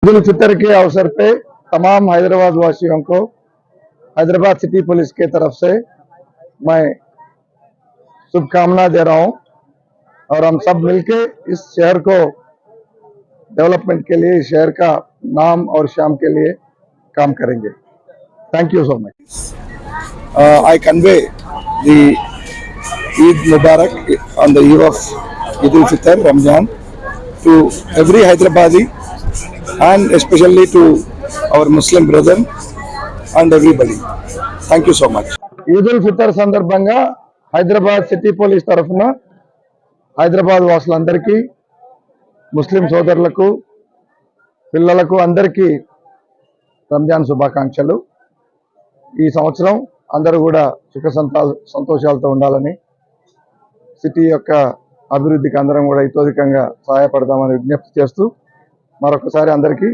ईद उल फितर के अवसर पे तमाम हैदराबाद वासियों को हैदराबाद सिटी पुलिस के तरफ से मैं शुभकामना दे रहा हूं और हम सब मिलके इस शहर को डेवलपमेंट के लिए, इस शहर का नाम और शाम के लिए काम करेंगे। Thank you so much. I convey the Eid Mubarak on the eve of Eid ul Fitr, Ramzan, to every Hyderabadi and especially to our Muslim brethren and everybody. Thank you so much. Eid ul Fitr సందర్భంగా Hyderabad city police తరఫున హైదరాబాద్ వాసులందరికీ, ముస్లిం సోదరులకు, పిల్లలకు అందరికీ రంజాన్ శుభాకాంక్షలు। ఈ సంవత్సరం అందరూ కూడా సుఖ సంతోషాలతో ఉండాలని, సిటీ యొక్క అభివృద్ధికి అందరం కూడా ఇతోధికంగా సహాయపడదామని విజ్ఞప్తి చేస్తూ మరొకసారి అందరికీ